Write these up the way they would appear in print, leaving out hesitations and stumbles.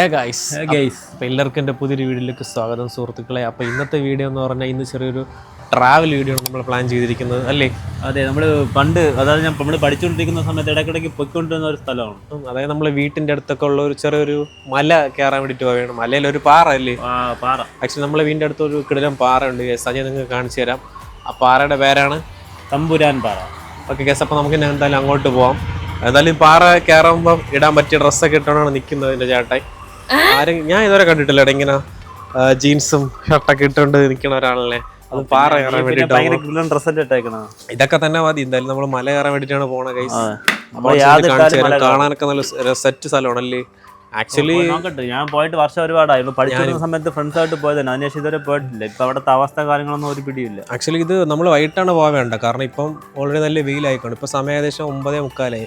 അപ്പോൾ എല്ലാവർക്കും എൻ്റെ പുതിയൊരു വീഡിയോയിലേക്ക് സ്വാഗതം സുഹൃത്തുക്കളെ. അപ്പോൾ ഇന്നത്തെ വീഡിയോ എന്ന് പറഞ്ഞാൽ ഇന്ന് ചെറിയൊരു ട്രാവൽ വീഡിയോ ആണ് നമ്മൾ പ്ലാൻ ചെയ്തിരിക്കുന്നത് അല്ലേ? അതെ, നമ്മൾ പണ്ട് അതായത് നമ്മൾ പഠിച്ചുകൊണ്ടിരിക്കുന്ന സമയത്ത് ഇടയ്ക്കിടയ്ക്ക് പൊയ്ക്കൊണ്ടിരുന്ന ഒരു സ്ഥലമാണ്. അതായത് നമ്മൾ വീട്ടിൻ്റെ അടുത്തൊക്കെ ഉള്ള ഒരു ചെറിയൊരു മല കയറാൻ വേണ്ടിയിട്ട് പോവുകയാണ്. മലയിൽ ഒരു പാറ അല്ലേ? പാറ. ആക്ച്വലി നമ്മളെ വീടിൻ്റെ അടുത്ത് ഒരു കിടിലം പാറ ഉണ്ട്. സജയ് നിങ്ങൾക്ക് കാണിച്ചു തരാം. ആ പാറയുടെ പേരാണ് തമ്പുരാൻ പാറ. ഓക്കെ കേസ്, അപ്പോൾ നമുക്ക് എന്തായാലും അങ്ങോട്ട് പോവാം. എന്തായാലും പാറ കയറുമ്പം ഇടാൻ പറ്റിയ ഡ്രസ്സൊക്കെ ഇട്ടാണ് നിൽക്കുന്നത് എൻ്റെ ചേട്ടായി. ആരും ഞാൻ ഇതുവരെ കണ്ടിട്ടില്ല ഇങ്ങനെ ജീൻസും ഷർട്ടൊക്കെ ഇട്ടുകൊണ്ട് നിൽക്കുന്ന ഒരാളല്ലേ. അത് പാറ കയറാൻ വേണ്ടിയിട്ട് ഇതൊക്കെ തന്നെ മതി. എന്തായാലും നമ്മൾ മല കയറാൻ വേണ്ടിയിട്ടാണ് പോണ ഗൈസ്. കാണാനൊക്കെ നല്ല സെറ്റ് സ്ഥലമാണല്ലേ. ആക്ച്വലി ഞാൻ പോയിട്ട് വർഷം ഒരുപാടായിരുന്നു. പഠിച്ചിരുന്ന സമയത്ത് ഫ്രണ്ട്സ് ആയിട്ട് പോയതാണ്. അതിനുശേഷം ഇതുവരെ പോയിട്ടില്ല. ഇപ്പൊ അവിടുത്തെ അവസ്ഥ കാര്യങ്ങളൊന്നും ഒരു പിടിയില്ല. ആക്ച്വലി ഇത് നമ്മൾ വൈകിട്ടാണ് പോകാൻ വേണ്ട, കാരണം ഇപ്പം ഓൾറെഡി നല്ല വെയിലായിക്കോണ്ട്. ഇപ്പം സമയം ഏകദേശം 9:45.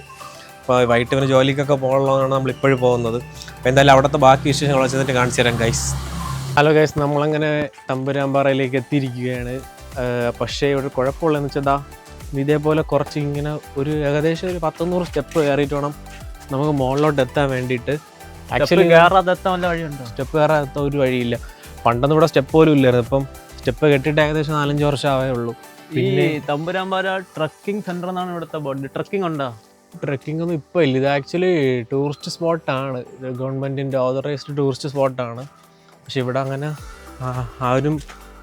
ഇപ്പോൾ വൈകിട്ട് ഇവന് ജോലിക്കൊക്കെ പോകണമെന്നാണ് നമ്മൾ ഇപ്പോഴും പോകുന്നത്. അപ്പോൾ എന്തായാലും അവിടുത്തെ ബാക്കി വിശേഷങ്ങൾ വെച്ചിട്ട് കാണിച്ചു തരാം ഗൈസ്. ഹലോ ഗൈസ്, നമ്മളങ്ങനെ തമ്പുരാൻപാറയിലേക്ക് എത്തിയിരിക്കുകയാണ്. പക്ഷേ ഇവിടെ കുഴപ്പമുള്ളതെന്ന് വെച്ചാൽ ഇതേപോലെ കുറച്ച് ഇങ്ങനെ ഒരു ഏകദേശം ഒരു 100 സ്റ്റെപ്പ് കയറിയിട്ട് വേണം നമുക്ക് മുകളിലോട്ട് എത്താൻ വേണ്ടിയിട്ട്. ആക്ച്വലി സ്റ്റെപ്പ് കയറാത്ത ഒരു വഴിയില്ല. പണ്ടൊന്നും ഇവിടെ സ്റ്റെപ്പ് പോലും ഇല്ലായിരുന്നു. ഇപ്പം സ്റ്റെപ്പ് കെട്ടിയിട്ട് ഏകദേശം 4-5 വർഷമാവേ ഉള്ളൂ. പിന്നെ തമ്പുരാൻപാറ ട്രക്കിംഗ് സെന്റർ എന്നാണ് ഇവിടുത്തെ ബോർഡ്. ട്രക്കിംഗ് ഉണ്ടോ? ട്രക്കിംഗ് ഒന്നും ഇപ്പോൾ ഇല്ല. ഇത് ആക്ച്വലി ടൂറിസ്റ്റ് സ്പോട്ടാണ്. ഇത് ഗവൺമെൻറ്റിൻ്റെ ഓതറൈസ്ഡ് ടൂറിസ്റ്റ് സ്പോട്ടാണ്. പക്ഷെ ഇവിടെ അങ്ങനെ ആരും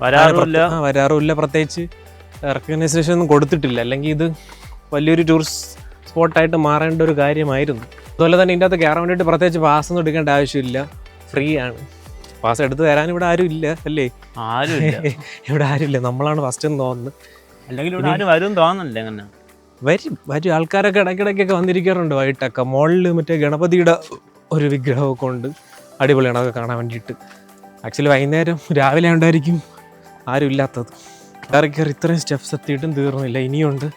വരാറുമില്ല. പ്രത്യേകിച്ച് റെക്കഗ്നൈസേഷൻ ഒന്നും കൊടുത്തിട്ടില്ല. അല്ലെങ്കിൽ ഇത് വലിയൊരു ടൂറിസ്റ്റ് സ്പോട്ടായിട്ട് മാറേണ്ട ഒരു കാര്യമായിരുന്നു. അതുപോലെ തന്നെ ഇതിൻ്റെ അകത്ത് കയറാൻ വേണ്ടിയിട്ട് പ്രത്യേകിച്ച് പാസ് ഒന്നും എടുക്കേണ്ട ആവശ്യമില്ല, ഫ്രീ ആണ്. പാസ് എടുത്ത് തരാൻ ഇവിടെ ആരും ഇല്ല അല്ലേ? ഇവിടെ ആരുമില്ല, നമ്മളാണ് ഫസ്റ്റ് എന്ന് തോന്നുന്നത്. അല്ലെങ്കിൽ ഇവിടെ ആരും വരും തോന്നുന്നില്ല. അങ്ങനെ വരും ആൾക്കാരൊക്കെ ഇടയ്ക്കിടയ്ക്കൊക്കെ വന്നിരിക്കാറുണ്ട്. വൈകിട്ടൊക്കെ മുകളിൽ മറ്റേ ഗണപതിയുടെ ഒരു വിഗ്രഹമൊക്കെ ഉണ്ട്. അടിപൊളിയാണ് അതൊക്കെ കാണാൻ വേണ്ടിയിട്ട്. ആക്ച്വലി വൈകുന്നേരം രാവിലെ ഉണ്ടായിരിക്കും ആരും ഇല്ലാത്തത്. കയറി ഇത്രയും സ്റ്റെപ്സ് എത്തിയിട്ടും തീർന്നില്ല, ഇനിയുണ്ട്.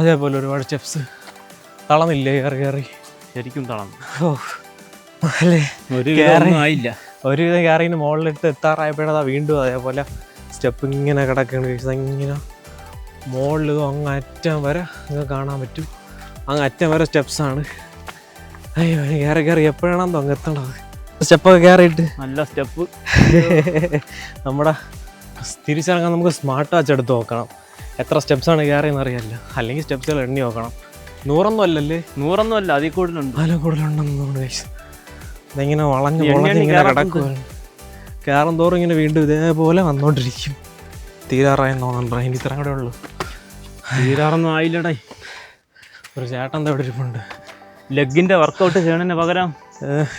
അതേപോലെ ഒരുപാട് സ്റ്റെപ്സ്. തളന്നില്ലേ കയറി ശരിക്കും തളന്നു. അല്ലേ? ആയില്ല. ഒരുവിധം കയറിന് മുകളിലിട്ട് എത്താറായപ്പോഴതാ വീണ്ടും അതേപോലെ സ്റ്റെപ്പ് ഇങ്ങനെ കിടക്കുകയാണ്. ഇങ്ങനെ മുകളിൽ അങ്ങ് അറ്റം വരെ അങ്ങ് കാണാൻ പറ്റും. അങ്ങ് അറ്റം വരെ സ്റ്റെപ്സാണ്. അയ്യോ, കയറി എപ്പോഴാണെന്ന് അങ്ങ് എത്തേണ്ടത്. സ്റ്റെപ്പൊക്കെ കയറിയിട്ട് നല്ല സ്റ്റെപ്പ്. നമ്മുടെ തിരിച്ചിറങ്ങാൻ നമുക്ക് സ്മാർട്ട് വാച്ച് എടുത്ത് നോക്കണം എത്ര സ്റ്റെപ്സാണ് കയറിയെന്ന് അറിയാമല്ലോ. അല്ലെങ്കിൽ സ്റ്റെപ്സുകൾ എണ്ണി നോക്കണം. 100 അല്ലല്ലേ? 100 അല്ല, അതിൽ കൂടുതലുണ്ട്. അതിൽ കൂടുതലുണ്ടെന്ന് തോന്നുന്നു. ഇതിങ്ങനെ വളഞ്ഞ് ഇങ്ങനെ കിടക്കുകയാണ്. കയറും തോറും ഇങ്ങനെ വീണ്ടും ഇതേപോലെ വന്നോണ്ടിരിക്കും. തീരാറായെന്ന് തോന്നുന്നുണ്ടോ? ഇനി ഇത്ര കൂടെ ഉള്ളൂ. തീരാറൊന്നും ആയില്ലടേ. ഒരു ചേട്ടൻ എന്താ ഇവിടെ ഇരിപ്പുണ്ട്. ലെഗിന്റെ വർക്കൗട്ട് ചെയ്യണതിന് പകരം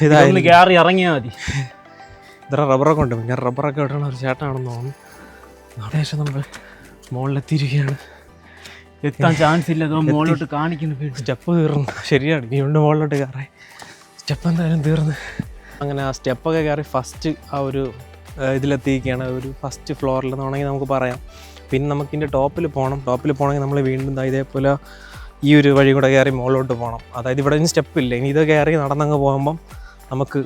ഇതായിരുന്നു കയറി ഇറങ്ങിയാൽ മതി. ഇത്ര റബ്ബറൊക്കെ ഉണ്ട്. പിന്നെ റബ്ബറൊക്കെ ഇടണ ഒരു ചേട്ടനാണെന്ന് തോന്നുന്നു. അവിടെ ശേഷം നമ്മൾ മുകളിലെത്തിയിരിക്കുകയാണ്. എത്താൻ ചാൻസ് ഇല്ല, മുകളിലോട്ട് കാണിക്കുന്നു. സ്റ്റെപ്പ് തീർന്നു. ശരിയാണ്, ഇനി ഉണ്ട് മുകളിലോട്ട് കയറാൻ. സ്റ്റെപ്പ് എന്തായാലും തീർന്ന് അങ്ങനെ ആ സ്റ്റെപ്പൊക്കെ കയറി ഫസ്റ്റ് ആ ഒരു ഇതിലെത്തിയിരിക്കുകയാണ്. ഒരു ഫസ്റ്റ് ഫ്ലോറിൽ നിന്നാണെങ്കിൽ നമുക്ക് പറയാം. പിന്നെ നമുക്കിതിൻ്റെ ടോപ്പിൽ പോകണമെങ്കിൽ നമ്മൾ വീണ്ടും ഇതേപോലെ ഈ ഒരു വഴി കൂടെ കയറി മുകളിലോട്ട് പോകണം. അതായത് ഇവിടെ ഇനി സ്റ്റെപ്പില്ല. ഇനി ഇത് കയറി നടന്നങ്ങ് പോകുമ്പം നമുക്ക്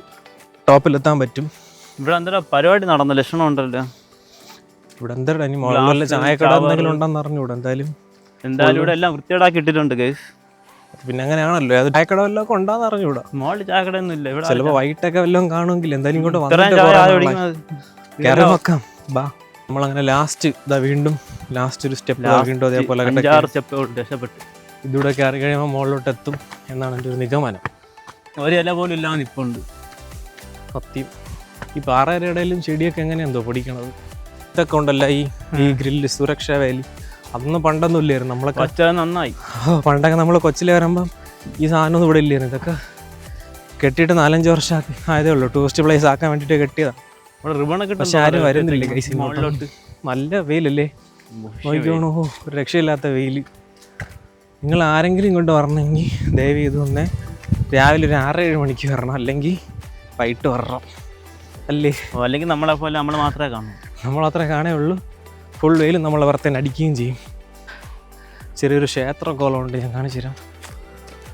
ടോപ്പിലെത്താൻ പറ്റും. ഇവിടെ എന്താ പരിപാടി നടന്ന ലക്ഷണം ഉണ്ടല്ലോ. ഇവിടെ എന്താ ഇനി മുകളിൽ ചായക്കട എന്തെങ്കിലും ഉണ്ടെന്ന് അറിഞ്ഞു. ഇവിടെ എന്തായാലും ഇവിടെ എല്ലാം വൃത്തിയേടാക്കി ഇട്ടിട്ടുണ്ട് ഗൈസ്. പിന്നെ അങ്ങനെയാണല്ലോ, അത് ചായക്കട വല്ലതും ഒക്കെ ഉണ്ടാന്ന് അറിഞ്ഞൂടാ. മോളിൽ ചായക്കട ഒന്നും ഇല്ല. ഇവിടെ ചിലപ്പോൾ വൈകിട്ടൊക്കെ വല്ലതും കാണുമെങ്കിൽ എന്തായാലും ഇങ്ങോട്ട് കയറി നോക്കാം. ബാ, നമ്മളങ്ങനെ ലാസ്റ്റ് വീണ്ടും ലാസ്റ്റ് ഒരു സ്റ്റെപ്പ് വീണ്ടും അതേപോലെ രക്ഷപ്പെട്ടു. ഇതിലൂടെ കയറി കഴിയുമ്പോൾ മുകളിലോട്ട് എത്തും എന്നാണ് എൻ്റെ ഒരു നിഗമനം. ഒരു ഇല പോലും ഇല്ല നിപ്പുണ്ട്. സത്യം. ഈ പാറയുടെ ഇടയിലും ചെടിയൊക്കെ എങ്ങനെയെന്തോ പൊടിക്കണത്. ഇതൊക്കെ ഉണ്ടല്ലോ ഈ ഗ്രില്ല്, സുരക്ഷാ വേലി. അതൊന്നും പണ്ടൊന്നും ഇല്ലായിരുന്നു. നമ്മളൊക്കെ നന്നായി. പണ്ടൊക്കെ നമ്മൾ കൊച്ചിൽ വരുമ്പം ഈ സാധനമൊന്നും ഇവിടെ ഇല്ലായിരുന്നു. ഇതൊക്കെ കെട്ടിയിട്ട് 4-5 വർഷം ആയതേ ഉള്ളൂ. ടൂറിസ്റ്റ് പ്ലേസ് ആക്കാൻ വേണ്ടിയിട്ട് കെട്ടിയതാണ്. പക്ഷെ ആരും വരുന്നില്ല ഗൈസ്. നല്ല വെയിലല്ലേ, നോക്കിക്കോണോ, ഒരു രക്ഷയില്ലാത്ത വെയിൽ. നിങ്ങൾ ആരെങ്കിലും ഇങ്ങോട്ട് വരണമെങ്കിൽ ദയവ് ചെയ്ത് വന്നേ രാവിലെ ഒരു 6-7 മണിക്ക് വരണം, അല്ലെങ്കിൽ വൈകിട്ട് വരണം അല്ലേ. അല്ലെങ്കിൽ നമ്മളെ പോലെ നമ്മൾ മാത്രമേ കാണൂ. നമ്മൾ മാത്രമേ കാണേ ഉള്ളൂ. ഫുൾ വെയിൽ നമ്മളെ പുറത്തേന് അടിക്കുകയും ചെയ്യും. ചെറിയൊരു ക്ഷേത്രക്കോലമുണ്ട്, ഞാൻ കാണിച്ചു തരാം.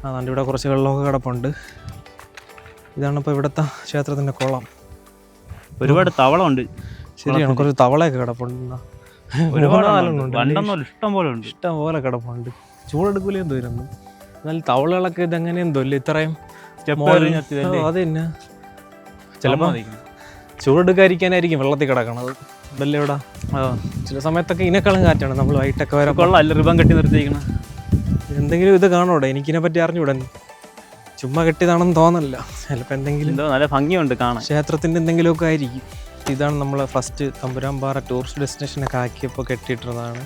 അതുകൊണ്ട് ഇവിടെ കുറച്ച് വെള്ളമൊക്കെ കിടപ്പുണ്ട്. ഇതാണിപ്പോൾ ഇവിടുത്തെ ക്ഷേത്രത്തിൻ്റെ കുളം. ഒരുപാട് തവളമുണ്ട്. ശരിയാണ്, കുറച്ച് തവളയൊക്കെ കിടപ്പുണ്ട്. ഇഷ്ടം പോലെ കിടപ്പുണ്ട്. ചൂടെടുക്കൂലെന്ന് തോന്നുന്നു. എന്നാൽ തവളകളൊക്കെ ഇതെങ്ങനെയെന്തോ ഇല്ല ഇത്രയും. അത് തന്നെ ചിലപ്പോൾ ചൂടെടുക്കാതിരിക്കാനായിരിക്കും വെള്ളത്തിൽ കിടക്കണത്. ഇതല്ലേ ഇവിടെ ചില സമയത്തൊക്കെ ഇതിനേക്കാളും കാറ്റാണ്. നമ്മൾ വൈകിട്ടൊക്കെ വരെ കൊള്ളാം, റിബൺ കെട്ടി നിർത്തിയിരിക്കണം. എന്തെങ്കിലും ഇത് കാണൂടെ? എനിക്കിനെ പറ്റി അറിഞ്ഞൂടെ. ചുമ്മാ കെട്ടിയതാണെന്ന് തോന്നല്ല. ചിലപ്പോൾ എന്തെങ്കിലും നല്ല ഭംഗിയുണ്ട് കാണാൻ. ക്ഷേത്രത്തിൻ്റെ എന്തെങ്കിലുമൊക്കെ ആയിരിക്കും. ഇതാണ് നമ്മൾ ഫസ്റ്റ് തമ്പുരാൻപാറ ടൂറിസ്റ്റ് ഡെസ്റ്റിനേഷനൊക്കെ ആക്കിയപ്പോൾ കെട്ടിയിട്ടതാണ്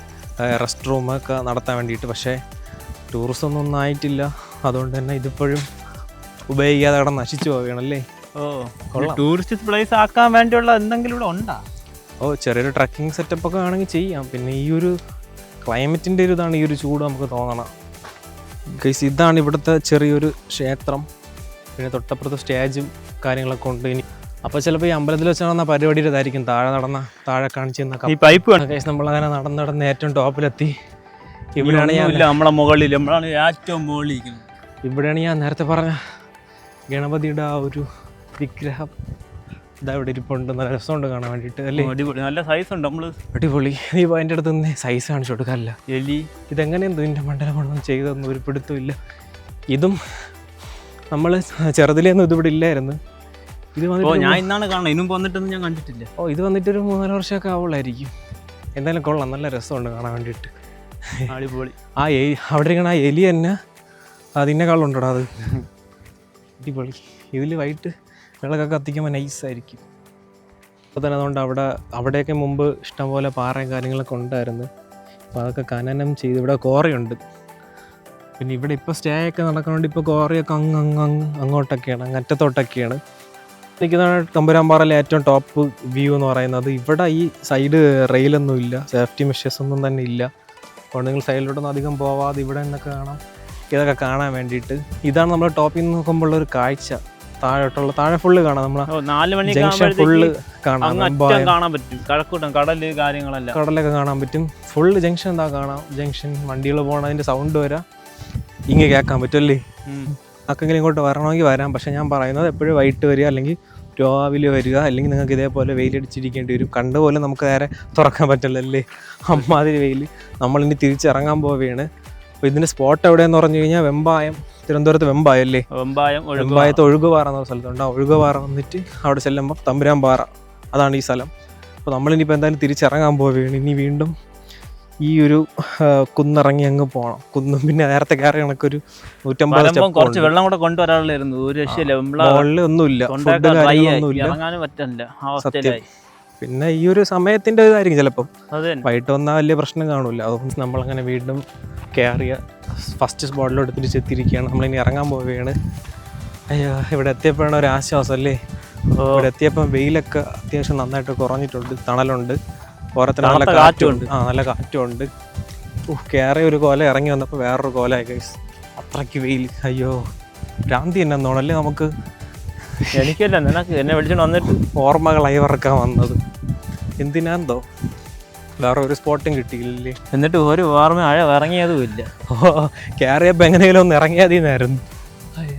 റെസ്റ്റ് റൂമൊക്കെ നടത്താൻ വേണ്ടിയിട്ട്. പക്ഷേ ടൂറിസം ഒന്നും ആയിട്ടില്ല. അതുകൊണ്ട് തന്നെ ഇതിപ്പോഴും ഉപയോഗിക്കാതെ അവിടെ നശിച്ചു പോവുകയാണല്ലേ. ടൂറിസ്റ്റ് പ്ലേസ് ആക്കാൻ വേണ്ടിയുള്ള എന്തെങ്കിലും ഇവിടെ ഉണ്ടാ? ചെറിയൊരു ട്രക്കിംഗ് സെറ്റപ്പൊക്കെ ആണെങ്കിൽ ചെയ്യാം. പിന്നെ ഈ ഒരു ക്ലൈമറ്റിൻ്റെ ഒരു ഇതാണ് ഈ ഒരു ചൂട് നമുക്ക് തോന്നണം. ഗൈസ് ഇതാണ് ഇവിടുത്തെ ചെറിയൊരു ക്ഷേത്രം. പിന്നെ തൊട്ടപ്പുറത്ത് സ്റ്റേജും കാര്യങ്ങളൊക്കെ ഉണ്ട്. ഇനി അപ്പോൾ ചിലപ്പോൾ ഈ അമ്പലത്തിൽ വെച്ച് നടന്ന പരിപാടിയുടെ ഇതായിരിക്കും താഴെ കാണിച്ചു ഈ പൈപ്പ് ഗൈസ്. നമ്മളങ്ങനെ നടന്ന് ഏറ്റവും ടോപ്പിലെത്തി. ഇവിടെയാണ് നമ്മളെ മുകളിൽ, നമ്മളാണ് ഏറ്റവും മുകളിൽ. ഇവിടെയാണ് ഞാൻ നേരത്തെ പറഞ്ഞ ഗണപതിയുടെ ആ ഒരു വിഗ്രഹം. ഇതാ ഇവിടെ ഇരിപ്പുണ്ട്. നല്ല രസമുണ്ട് കാണാൻ വേണ്ടിയിട്ട് അല്ലേ. അടിപൊളി, നല്ല സൈസ് ഉണ്ട്. നമ്മൾ അടിപൊളി. നീ അതിൻ്റെ അടുത്ത് നിന്ന് സൈസ് കാണിച്ചു കൊടുക്കാമല്ല. എലി ഇതെങ്ങനെയെന്തോ ഇതിൻ്റെ മണ്ഡലം കൊണ്ടൊന്നും ചെയ്തൊന്നും ഒരു പിടുത്തമില്ല. ഇതും നമ്മൾ ചെറുതിലേന്നും ഇതിവിടെ ഇല്ലായിരുന്നു. ഇത് വന്നിട്ട് ഞാൻ ഇന്നാണ് കാണുന്നത്, ഇതിനും വന്നിട്ടൊന്നും ഞാൻ കണ്ടിട്ടില്ല. ഇത് വന്നിട്ടൊരു 3-4 വർഷമൊക്കെ ആവുള്ളായിരിക്കും. എന്തായാലും കൊള്ളാം, നല്ല രസമുണ്ട് കാണാൻ വേണ്ടിയിട്ട്. അടിപൊളി. അവിടെ ഇരിക്കണ ആ എലി തന്നെ അതിനേക്കാളുണ്ടോടാ അത്. അടിപൊളി. ഇതിൽ വൈകിട്ട് വിളക്കൊക്കെ കത്തിക്കുമ്പോൾ നൈസായിരിക്കും. അപ്പോൾ തന്നെ അതുകൊണ്ട് അവിടെയൊക്കെ മുമ്പ് ഇഷ്ടംപോലെ പാറയും കാര്യങ്ങളൊക്കെ ഉണ്ടായിരുന്നു. അപ്പോൾ അതൊക്കെ ഖനനം ചെയ്ത് ഇവിടെ കോറയുണ്ട്. പിന്നെ ഇവിടെ ഇപ്പോൾ സ്റ്റേ ഒക്കെ നടക്കുന്നുണ്ട്. ഇപ്പോൾ കോറയൊക്കെ അങ്ങോട്ടൊക്കെയാണ്, അങ്ങറ്റത്തോട്ടൊക്കെയാണ്. എനിക്കിതാണ് തമ്പുരാൻപാറയിലെ ഏറ്റവും ടോപ്പ് വ്യൂ എന്ന് പറയുന്നത്. ഇവിടെ ഈ സൈഡ് റെയിലൊന്നും ഇല്ല, സേഫ്റ്റി മെഷേഴ്സ് ഒന്നും തന്നെ ഇല്ല. അതുകൊണ്ട് നിങ്ങൾ സൈഡിലോട്ടൊന്നും അധികം പോവാതെ ഇവിടെ നിന്നൊക്കെ കാണാം. ഇതൊക്കെ കാണാൻ വേണ്ടിയിട്ട് ഇതാണ് നമ്മൾ ടോപ്പിൽ നിന്ന് നോക്കുമ്പോൾ ഒരു കാഴ്ച. താഴെ ഫുള്ള് കാണാം. നമ്മളെ 4 മണി ജംഗ്ഷൻ ഫുള്ള് കാണാം. കാണാൻ പറ്റും. കഴക്കൂട്ടം കടല് കാര്യങ്ങളെല്ലാം, കടലൊക്കെ കാണാൻ പറ്റും. ഫുള്ള് ജംഗ്ഷൻ എന്താ കാണാം. ജംഗ്ഷൻ വണ്ടികൾ പോകണതിൻ്റെ സൗണ്ട് വരാം, ഇങ്ങനെ കേൾക്കാൻ പറ്റുമല്ലേ. ആക്കെങ്കിലും ഇങ്ങോട്ട് വരണമെങ്കിൽ വരാം. പക്ഷേ ഞാൻ പറയുന്നത് എപ്പോഴും വൈകിട്ട് വരിക, അല്ലെങ്കിൽ രാവിലെ വരിക, അല്ലെങ്കിൽ നിങ്ങൾക്ക് ഇതേപോലെ വെയിലടിച്ചിരിക്കേണ്ടി വരും. കണ്ടുപോലെ നമുക്ക് നേരെ തുറക്കാൻ പറ്റില്ലല്ലേ, അമ്മാതിരി വെയിൽ. നമ്മളിനി തിരിച്ചിറങ്ങാൻ പോവുകയാണ്. അപ്പോൾ ഇതിൻ്റെ സ്പോട്ട് എവിടെയെന്ന് പറഞ്ഞു കഴിഞ്ഞാൽ വെമ്പായം, തിരുവനന്തപുരത്ത് വെമ്പായം അല്ലേ. വെമ്പായത്ത് ഒഴുകുപാറ എന്ന സ്ഥലത്തുണ്ട്. ആ ഒഴുകുപാറ വന്നിട്ട് അവിടെ ചെല്ലുമ്പോൾ തമ്പുരാൻപാറ, അതാണ് ഈ സ്ഥലം. അപ്പോൾ നമ്മളിനിപ്പോൾ എന്തായാലും തിരിച്ചിറങ്ങാൻ പോവുകയാണ്. ഇനി വീണ്ടും ഈ ഒരു കുന്നിറങ്ങി അങ്ങ് പോകണം. കുന്നും പിന്നെ നേരത്തെ കയറി കണക്കൊരു 150 സ്റ്റെപ്പ്. കുറച്ച് വെള്ളം കൂടെ കൊണ്ടുവരാനുള്ളായിരുന്നു. ഒരു രക്ഷയില്ല, മുകളിൽ ഒന്നുമില്ല, ഫുഡ് കാര്യങ്ങളൊന്നുമില്ല. സത്യം. പിന്നെ ഈ ഒരു സമയത്തിൻ്റെ ഇതായിരിക്കും ചിലപ്പം. വൈകിട്ട് വന്നാൽ വലിയ പ്രശ്നം കാണില്ല. അതുകൊണ്ട് നമ്മളങ്ങനെ വീണ്ടും കയറിയ ഫസ്റ്റ് സ്പോട്ടിലോട്ട് തിരിച്ചെത്തിയിരിക്കുകയാണ്. നമ്മളിനി ഇറങ്ങാൻ പോവുകയാണ്. അയ്യോ, ഇവിടെ എത്തിയപ്പോഴാണ് ഒരു ആശ്വാസം അല്ലേ. ഇവിടെ എത്തിയപ്പം വെയിലൊക്കെ അത്യാവശ്യം നന്നായിട്ട് കുറഞ്ഞിട്ടുണ്ട്, തണലുണ്ട്, ഓരത്തിന് നല്ല കാറ്റുണ്ട്. നല്ല കാറ്റുണ്ട്. കയറി ഒരു കോല ഇറങ്ങി വന്നപ്പോൾ വേറൊരു കോലയായി ഗൈസ്. അത്രയ്ക്ക് വെയിൽ. അയ്യോ, ഭ്രാന്തി തന്നെ തോന്നല്ലേ നമുക്ക്. എനിക്കല്ല, നിനക്ക് എന്നെ വിളിച്ചോണ്ട് വന്നിട്ട് ഓർമ്മകളായി വറക്കാൻ വന്നത്. എന്തിനാന്തോ വേറെ ഒരു സ്പോട്ടും കിട്ടിയില്ലേ. എന്നിട്ട് ഒരു ഓർമ്മ ഇറങ്ങിയതും ഇല്ല. കയറിയപ്പോൾ എങ്ങനെയെങ്കിലും ഒന്ന് ഇറങ്ങിയാതീന്നായിരുന്നു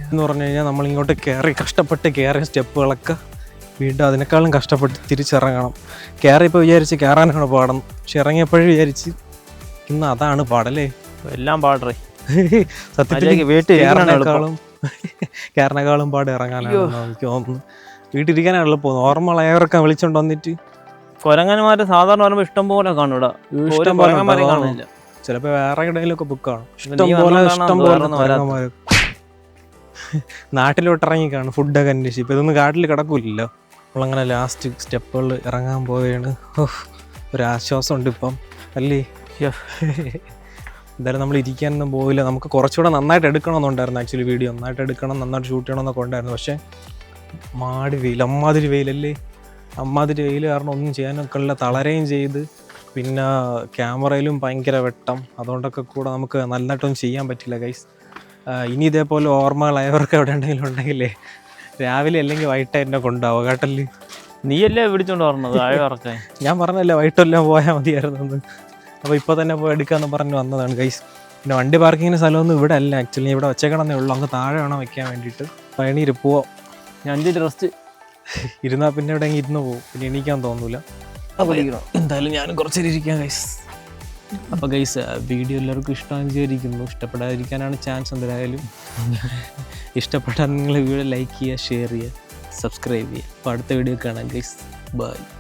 എന്ന് പറഞ്ഞു കഴിഞ്ഞാൽ. നമ്മളിങ്ങോട്ട് കഷ്ടപ്പെട്ട് കയറിയ സ്റ്റെപ്പുകളൊക്കെ വീണ്ടും അതിനേക്കാളും കഷ്ടപ്പെട്ട് തിരിച്ചിറങ്ങണം. കയറിയപ്പോൾ വിചാരിച്ച് കയറാനാണ് പാടണം, പക്ഷെ ഇറങ്ങിയപ്പോഴും വിചാരിച്ച് ഇന്ന് അതാണ് പാടല്ലേ. എല്ലാം പാടേ സത്യത്തിൽ കയറിനേക്കാളും പാട് ഇറങ്ങാനാണ് എനിക്ക് തോന്നുന്നു. വീട്ടിലിരിക്കാനാണ് എളുപ്പം. ഓർമ്മകളൊക്കെ വിളിച്ചോണ്ട് വന്നിട്ട് കൊരങ്ങന്മാര് സാധാരണ പറയുമ്പോൾ ഇഷ്ടം പോലെ കാണൂടാ. ചിലപ്പോ വേറെ ഇടയിലൊക്കെ ബുക്കാണ്. ഇഷ്ടം പോലെ നാട്ടിലോട്ട് ഇറങ്ങി കാണും, ഫുഡൊക്കെ അന്വേഷിച്ച്. ഇപ്പൊ ഇതൊന്നും കാട്ടിൽ കിടക്കൂലല്ലോ. നമ്മളങ്ങനെ ലാസ്റ്റ് സ്റ്റെപ്പുകൾ ഇറങ്ങാൻ പോവുകയാണ്. ഒരാശ്വാസം ഉണ്ട് ഇപ്പം അല്ലേ. എന്തായാലും നമ്മൾ ഇരിക്കാനൊന്നും പോവില്ല. നമുക്ക് കുറച്ചുകൂടെ നന്നായിട്ട് എടുക്കണമെന്നുണ്ടായിരുന്നു. ആക്ച്വലി വീഡിയോ നന്നായിട്ട് എടുക്കണം, നന്നായിട്ട് ഷൂട്ട് ചെയ്യണമെന്നൊക്കെ ഉണ്ടായിരുന്നു. പക്ഷേ അമ്മാതിരി വെയിലല്ലേ. അമ്മാതിരി വെയിൽ കാരണം ഒന്നും ചെയ്യാനൊക്കെ ഉള്ള തളരുകയും ചെയ്ത്. പിന്നെ ക്യാമറയിലും ഭയങ്കര വെട്ടം. അതുകൊണ്ടൊക്കെ കൂടെ നമുക്ക് നന്നായിട്ടൊന്നും ചെയ്യാൻ പറ്റില്ല ഗൈസ്. ഇനി ഇതേപോലെ ഓർമ്മകളായവർക്ക് എവിടെ ഉണ്ടെങ്കിലേ രാവിലെ അല്ലെങ്കിൽ വൈകിട്ട് എന്നെ കൊണ്ടാവുക കേട്ടല്ലേ. നീയല്ലേ പിടിച്ചോണ്ട് പറഞ്ഞത് ആഴവർക്കാൻ. ഞാൻ പറഞ്ഞല്ലേ വൈകിട്ടെല്ലാം പോയാൽ മതിയായിരുന്നു. അപ്പോൾ ഇപ്പോൾ തന്നെ പോയി എടുക്കാമെന്ന് പറഞ്ഞ് വന്നതാണ് ഗൈസ്. പിന്നെ വണ്ടി പാർക്കിങ്ങിന് സ്ഥലമൊന്നും ഇവിടെ അല്ല ആക്ച്വലി. ഇവിടെ വെച്ചേക്കണമെന്നേ ഉള്ളൂ. അങ്ങ് താഴെ വേണം വെക്കാൻ വേണ്ടിയിട്ട്. പഴനിയിൽ പോവാം. ഞാൻ 5 റെസ്റ്റ് ഇരുന്നാൽ പിന്നെ ഇവിടെ ഇരുന്ന് പോകും. പിന്നെ എണീക്കാൻ തോന്നൂല. എന്തായാലും ഞാനും കുറച്ചേരം ഇരിക്കാം ഗൈസ്. അപ്പോൾ ഗൈസ്, വീഡിയോ എല്ലാവർക്കും ഇഷ്ടമാണെന്ന് വിചാരിക്കുന്നു. ഇഷ്ടപ്പെടാതിരിക്കാനാണ് ചാൻസ്. എന്തായാലും ഇഷ്ടപ്പെട്ടാൽ നിങ്ങൾ വീഡിയോ ലൈക്ക് ചെയ്യുക, ഷെയർ ചെയ്യുക. സബ്സ്ക്രൈബ് ചെയ്യുക. അപ്പോൾ അടുത്ത വീഡിയോ കാണാം ഗൈസ്. ബൈ.